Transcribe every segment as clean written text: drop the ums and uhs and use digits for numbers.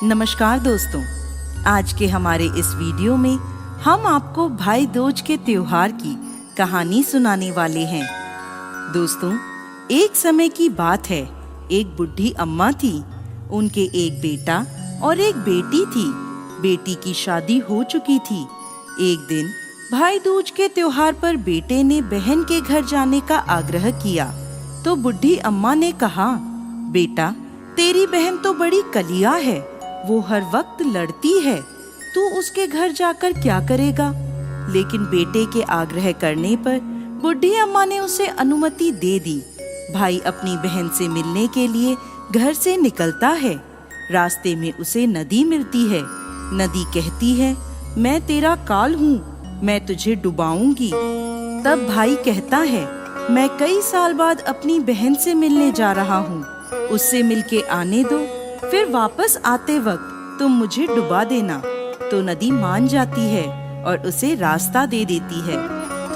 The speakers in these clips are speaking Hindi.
नमस्कार दोस्तों, आज के हमारे इस वीडियो में हम आपको भाई दूज के त्योहार की कहानी सुनाने वाले हैं। दोस्तों, एक समय की बात है। एक बुढ़ी अम्मा थी। उनके एक बेटा और एक बेटी थी। बेटी की शादी हो चुकी थी। एक दिन भाई दूज के त्योहार पर बेटे ने बहन के घर जाने का आग्रह किया तो बुढ़ी अम्मा ने कहा, बेटा, तेरी बहन तो बड़ी कलिया है, वो हर वक्त लड़ती है, तू उसके घर जाकर क्या करेगा। लेकिन बेटे के आग्रह करने पर बुढ़ी अम्मा ने उसे अनुमति दे दी। भाई अपनी बहन से मिलने के लिए घर से निकलता है। रास्ते में उसे नदी मिलती है। नदी कहती है, मैं तेरा काल हूँ, मैं तुझे डुबाऊंगी। तब भाई कहता है, मैं कई साल बाद अपनी बहन से मिलने जा रहा हूँ, उससे मिलके आने दो, फिर वापस आते वक्त तुम मुझे डुबा देना। तो नदी मान जाती है और उसे रास्ता दे देती है।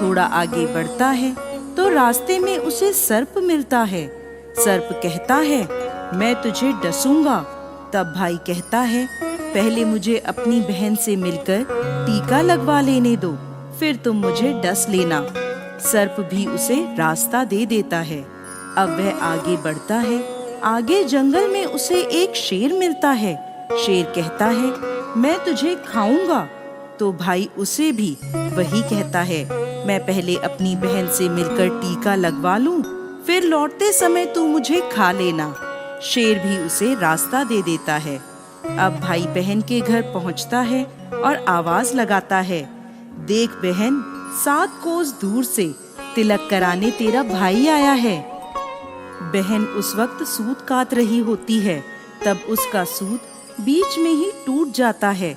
थोड़ा आगे बढ़ता है तो रास्ते में उसे सर्प मिलता है। सर्प कहता है, मैं तुझे डसूंगा। तब भाई कहता है, पहले मुझे अपनी बहन से मिलकर टीका लगवा लेने दो, फिर तुम मुझे डस लेना। सर्प भी उसे रास्ता दे देता है। अब वह आगे बढ़ता है। आगे जंगल में उसे एक शेर मिलता है। शेर कहता है, मैं तुझे खाऊंगा। तो भाई उसे भी वही कहता है, मैं पहले अपनी बहन से मिलकर टीका लगवा लूं, फिर लौटते समय तू मुझे खा लेना। शेर भी उसे रास्ता दे देता है। अब भाई बहन के घर पहुंचता है और आवाज लगाता है, देख बहन, 7 कोस दूर से तिलक कराने तेरा भाई आया है। बहन उस वक्त सूत काट रही होती है। तब उसका सूत बीच में ही टूट जाता है।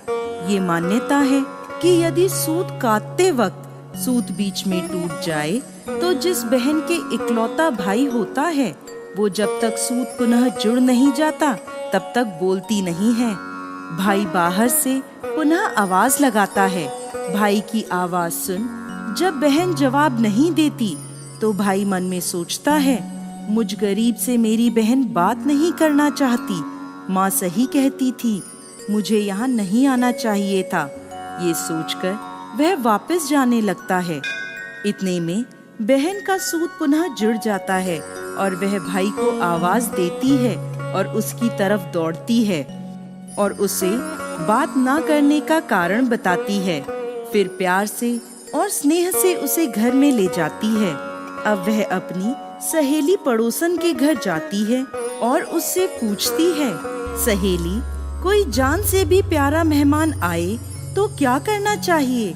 ये मान्यता है कि यदि सूत काटते वक्त सूत बीच में टूट जाए तो जिस बहन के इकलौता भाई होता है वो जब तक सूत पुनः जुड़ नहीं जाता तब तक बोलती नहीं है। भाई बाहर से पुनः आवाज लगाता है। भाई की आवाज सुन जब बहन जवाब नहीं देती तो भाई मन में सोचता है, मुझ गरीब से मेरी बहन बात नहीं करना चाहती। माँ सही कहती थी, मुझे यहाँ नहीं आना चाहिए था। ये सोचकर वह वापस जाने लगता है। इतने में बहन का सूत पुनः जुड़ जाता है और वह भाई को आवाज देती है और उसकी तरफ दौड़ती है और उसे बात ना करने का कारण बताती है। फिर प्यार से और स्नेह से उसे घर में ले जाती है। अब वह अपनी सहेली पड़ोसन के घर जाती है और उससे पूछती है, सहेली, कोई जान से भी प्यारा मेहमान आए तो क्या करना चाहिए।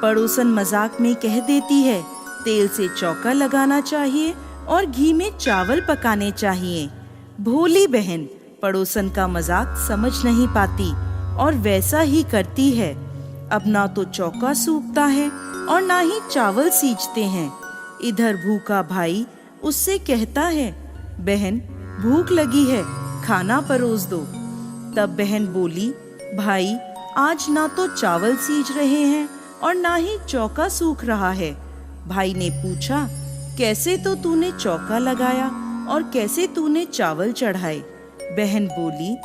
पड़ोसन मजाक में कह देती है, तेल से चौका लगाना चाहिए और घी में चावल पकाने चाहिए। भोली बहन पड़ोसन का मजाक समझ नहीं पाती और वैसा ही करती है। अब ना तो चौका सूखता है और ना ही चावल सींचते हैं। इधर भूखा भाई उससे कहता है, बहन, भूख लगी है, खाना परोस दो। तब बहन बोली, भाई, आज ना तो चावल सींच रहे हैं और ना ही चौका सूख रहा है। भाई ने पूछा, कैसे तो तूने चौका लगाया और कैसे तूने चावल चढ़ाए। बहन बोली,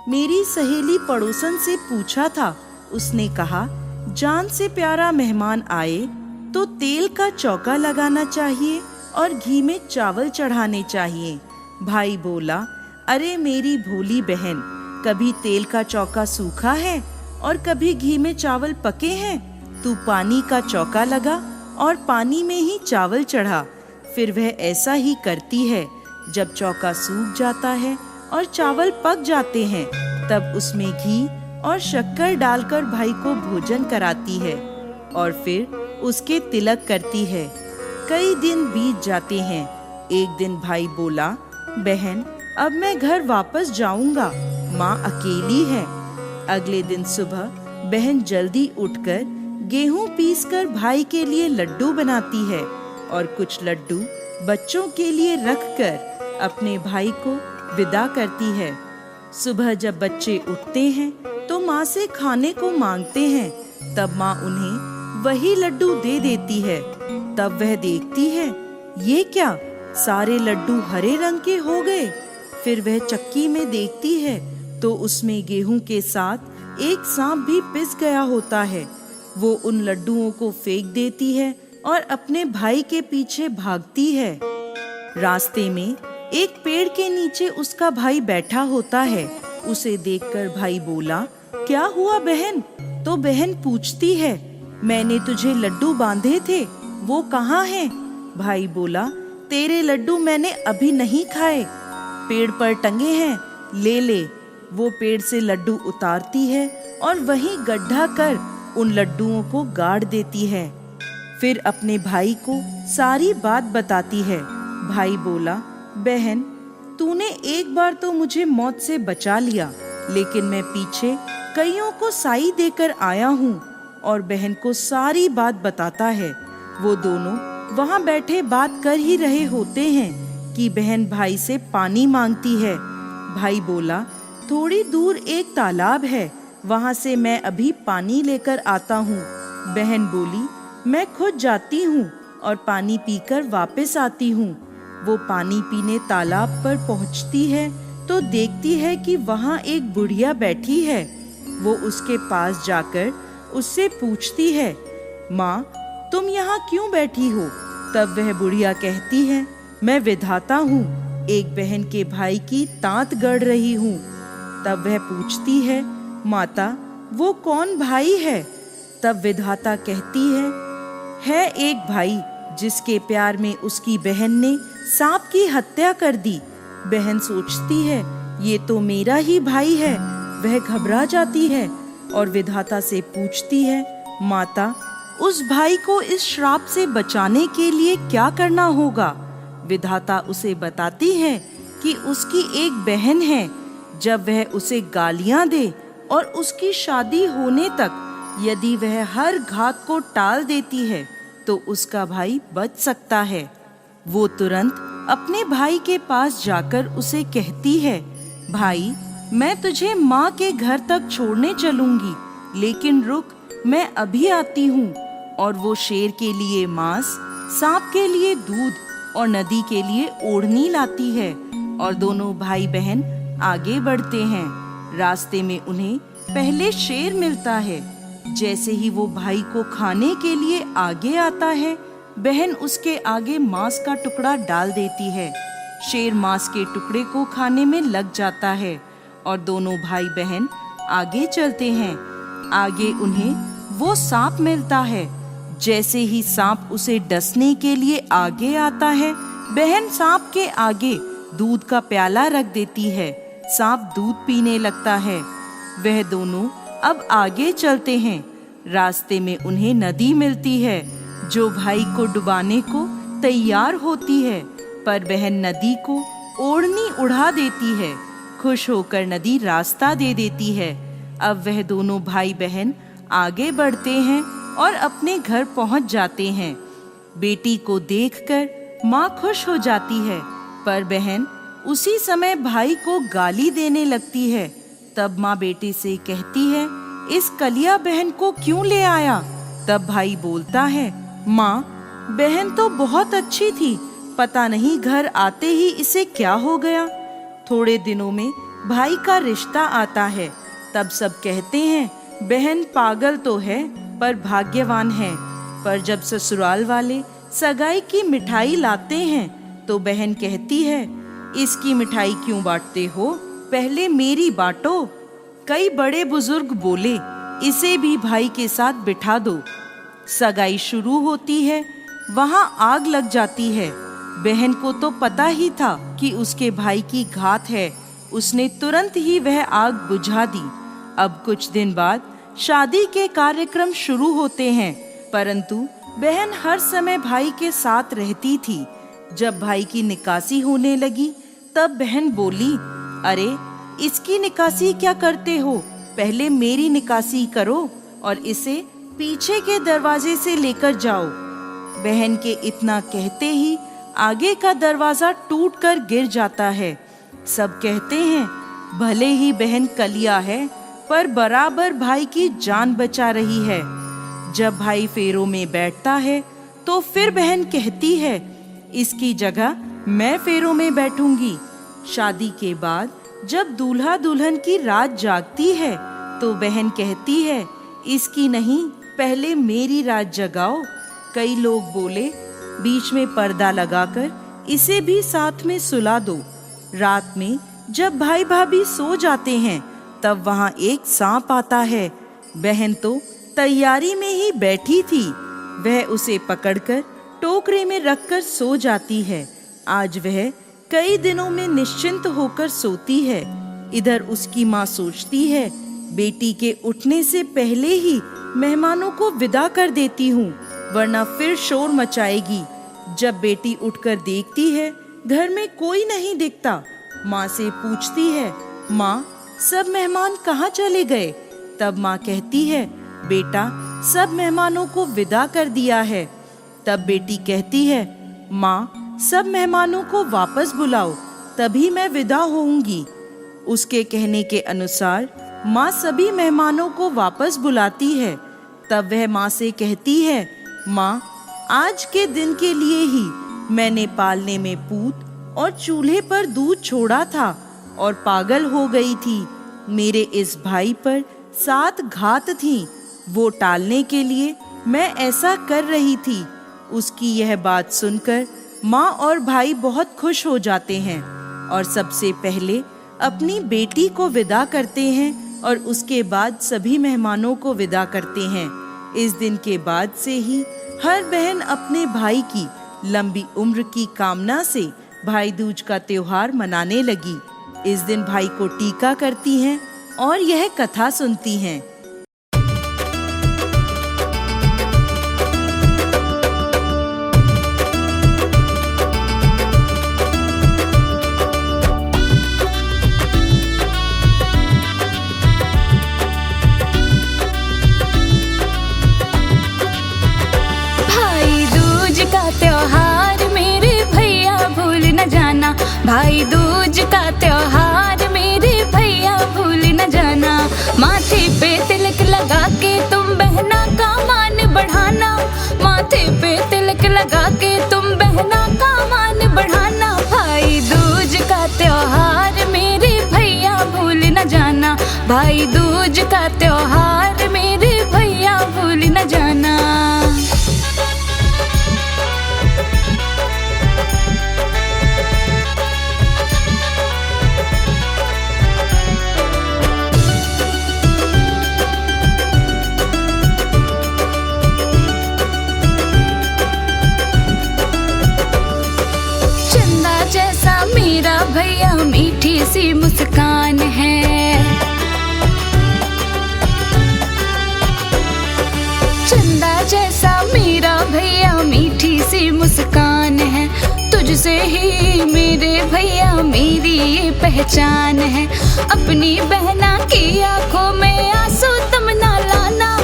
मेरी सहेली पड़ोसन से पूछा था, उसने कहा, जान से प्यारा मेहमान आए तो तेल का चौका लगाना चाहिए और घी में चावल चढ़ाने चाहिए। भाई बोला, अरे मेरी भोली बहन, कभी तेल का चौका सूखा है और कभी घी में चावल पके हैं। तू पानी का चौका लगा और पानी में ही चावल चढ़ा। फिर वह ऐसा ही करती है। जब चौका सूख जाता है और चावल पक जाते हैं तब उसमें घी और शक्कर डालकर भाई को भोजन कराती है और फिर उसके तिलक करती है। कई दिन बीत जाते हैं। एक दिन भाई बोला, बहन, अब मैं घर वापस जाऊंगा, माँ अकेली है। अगले दिन सुबह बहन जल्दी उठकर गेहूं पीसकर भाई के लिए लड्डू बनाती है और कुछ लड्डू बच्चों के लिए रखकर अपने भाई को विदा करती है। सुबह जब बच्चे उठते हैं तो माँ से खाने को मांगते हैं। तब माँ उन्हें वही लड्डू दे देती है। तब वह देखती है, ये क्या, सारे लड्डू हरे रंग के हो गए। फिर वह चक्की में देखती है तो उसमें गेहूं के साथ एक सांप भी पिस गया होता है। वो उन लड्डुओं को फेंक देती है और अपने भाई के पीछे भागती है। रास्ते में एक पेड़ के नीचे उसका भाई बैठा होता है। उसे देखकर भाई बोला, क्या हुआ बहन? तो बहन पूछती है, मैंने तुझे लड्डू बांधे थे, वो कहाँ हैं? भाई बोला, तेरे लड्डू मैंने अभी नहीं खाए, पेड़ पर टंगे हैं, ले ले। वो पेड़ से लड्डू उतारती है और वहीं गड्ढा कर उन लड्डुओं को गाड़ देती है। फिर अपने भाई को सारी बात बताती है। भाई बोला, बहन तूने एक बार तो मुझे मौत से बचा लिया, लेकिन मैं पीछे कईयों को साई देकर आया हूँ। और बहन को सारी बात बताता है। वो दोनों वहाँ बैठे बात कर ही रहे होते हैं कि बहन भाई से पानी मांगती है। भाई बोला, थोड़ी दूर एक तालाब है, वहाँ से मैं अभी पानी लेकर आता हूँ। बहन बोली, मैं खुद जाती हूँ और पानी पीकर वापस आती हूँ। वो पानी पीने तालाब पर पहुँचती है तो देखती है कि वहाँ एक बुढ़िया बैठी है। वो उसके पास जाकर उससे पूछती है, माँ तुम यहाँ क्यों बैठी हो? तब वह बुढ़िया कहती है, मैं विधाता हूँ, एक बहन के भाई की तांत गढ़ रही हूँ। तब वह पूछती है, माता वो कौन भाई है? तब विधाता कहती है एक भाई जिसके प्यार में उसकी बहन ने सांप की हत्या कर दी। बहन सोचती है, ये तो मेरा ही भाई है। वह घबरा जाती है और विधाता से पूछती है, माता उस भाई को इस श्राप से बचाने के लिए क्या करना होगा? विधाता उसे बताती है कि उसकी एक बहन है, जब वह उसे गालियां दे और उसकी शादी होने तक यदि वह हर घात को टाल देती है तो उसका भाई बच सकता है। वो तुरंत अपने भाई के पास जाकर उसे कहती है, भाई मैं तुझे माँ के घर तक छोड़ने चलूंगी, लेकिन रुक, मैं अभी आती हूँ। और वो शेर के लिए मांस, सांप के लिए दूध और नदी के लिए ओढ़नी लाती है और दोनों भाई बहन आगे बढ़ते हैं। रास्ते में उन्हें पहले शेर मिलता है। जैसे ही वो भाई को खाने के लिए आगे आता है, बहन उसके आगे मांस का टुकड़ा डाल देती है। शेर मांस के टुकड़े को खाने में लग जाता है और दोनों भाई बहन आगे चलते हैं। आगे उन्हें वो सांप मिलता है। जैसे ही सांप उसे डसने के लिए आगे आता है, बहन सांप के आगे दूध का प्याला रख देती है। सांप दूध पीने लगता है। वह दोनों अब आगे चलते हैं। रास्ते में उन्हें नदी मिलती है जो भाई को डुबाने को तैयार होती है, पर बहन नदी को ओढ़नी उड़ा देती है। खुश होकर नदी रास्ता दे देती है। अब वह दोनों भाई बहन आगे बढ़ते हैं और अपने घर पहुंच जाते हैं। बेटी को देखकर माँ खुश हो जाती है, पर बहन उसी समय भाई को गाली देने लगती है। तब माँ बेटे से कहती है, इस कलिया बहन को क्यों ले आया? तब भाई बोलता है, माँ बहन तो बहुत अच्छी थी, पता नहीं घर आते ही इसे क्या हो गया। थोड़े दिनों में भाई का रिश्ता आता है। तब सब कहते हैं, बहन पागल तो है पर भाग्यवान है। पर जब ससुराल वाले सगाई की मिठाई लाते हैं तो बहन कहती है, इसकी मिठाई क्यों बांटते हो, पहले मेरी बांटो। कई बड़े बुजुर्ग बोले, इसे भी भाई के साथ बिठा दो। सगाई शुरू होती है, वहाँ आग लग जाती है। बहन को तो पता ही था कि उसके भाई की घात है। उसने तुरंत ही वह आग बुझा दी। अब कुछ दिन बाद शादी के कार्यक्रम शुरू होते हैं, परंतु बहन हर समय भाई के साथ रहती थी। जब भाई की निकासी होने लगी तब बहन बोली, अरे इसकी निकासी क्या करते हो, पहले मेरी निकासी करो और इसे पीछे के दरवाजे से लेकर जाओ। बहन के इतना कहते ही आगे का दरवाजा टूटकर गिर जाता है। सब कहते हैं, भले ही बहन कलिया है पर बराबर भाई की जान बचा रही है। जब भाई फेरों में बैठता है तो फिर बहन कहती है, इसकी जगह मैं फेरों में बैठूंगी। शादी के बाद जब दूल्हा दुल्हन की रात जागती है तो बहन कहती है, इसकी नहीं, पहले मेरी रात जगाओ। कई लोग बोले, बीच में पर्दा लगाकर इसे भी साथ में सुला दो। रात में जब भाई भाभी सो जाते हैं तब वहाँ एक सांप आता है। बहन तो तैयारी में ही बैठी थी, वह उसे पकड़कर टोकरे में रखकर सो जाती है। आज वह कई दिनों में निश्चिंत होकर सोती है। इधर उसकी माँ सोचती है, बेटी के उठने से पहले ही मेहमानों को विदा कर देती हूँ, वरना फिर शोर मचाएगी। जब बेटी उठकर देखती है घर में कोई नहीं दिखता, माँ से पूछती है, माँ सब मेहमान कहाँ चले गए? तब माँ कहती है, बेटा सब मेहमानों को विदा कर दिया है। तब बेटी कहती है, माँ सब मेहमानों को वापस बुलाओ, तभी मैं विदा होऊंगी। उसके कहने के अनुसार माँ सभी मेहमानों को वापस बुलाती है। तब वह माँ से कहती है, माँ आज के दिन के लिए ही मैंने पालने में पूत और चूल्हे पर दूध छोड़ा था और पागल हो गई थी। मेरे इस भाई पर 7 घात थी, वो टालने के लिए मैं ऐसा कर रही थी। उसकी यह बात सुनकर माँ और भाई बहुत खुश हो जाते हैं और सबसे पहले अपनी बेटी को विदा करते हैं और उसके बाद सभी मेहमानों को विदा करते हैं। इस दिन के बाद से ही हर बहन अपने भाई की लंबी उम्र की कामना से भाई दूज का त्योहार मनाने लगी। इस दिन भाई को टीका करती हैं और यह कथा सुनती हैं। भाई दूज का त्योहार मेरे भैया भूल न जाना। माथे पे तिलक लगा के तुम बहना का मान बढ़ाना। माथे पे तिलक लगा के तुम बहना का मान बढ़ाना। भाई दूज का त्योहार मेरे भैया भूल न जाना। भाई दूज का त्योहार मेरे भैया भूल न जाना। भैया मीठी सी मुस्कान है। चंदा जैसा मेरा भैया मीठी सी मुस्कान है। तुझसे ही मेरे भैया मेरी ये पहचान है। अपनी बहना की आंखों में आंसू तुम ना लाना।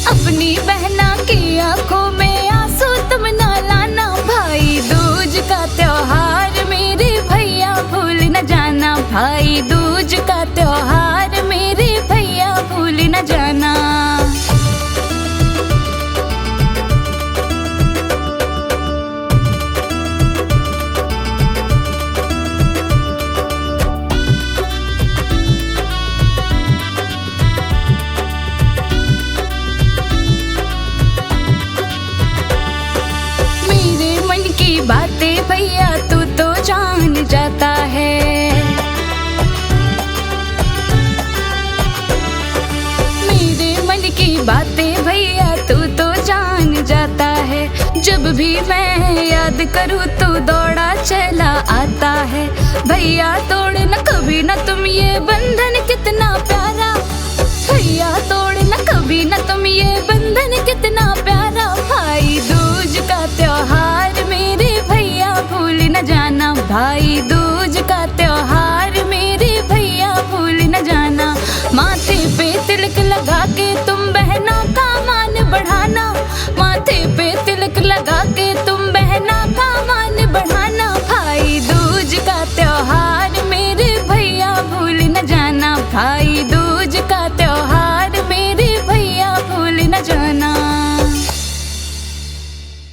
अपनी बहना की आंखों में आंसू तुम ना लाना। भाई दूज का त्योहार मेरे भैया भूल न जाना। भाई दूज का त्योहार मेरे भैया भूल न जाना। मेरे मन की बातें भैया तू तो जान जाता है। मेरे मन की बातें भैया तू तो जान जाता है। जब भी मैं याद करूँ तो दौड़ा चला आता है। भैया तोड़ न कभी न तुम ये बंधन कितना प्यारा। भैया तोड़ न कभी न तुम ये बंधन कितना प्यारा। भाई दूज का त्योहार मेरे भैया भूल न जाना। भाई दूज का त्योहार मेरे भैया भूल न जाना। माथे पे तिलक लगा के तुम बहनों का मान बढ़ाना। माथे पे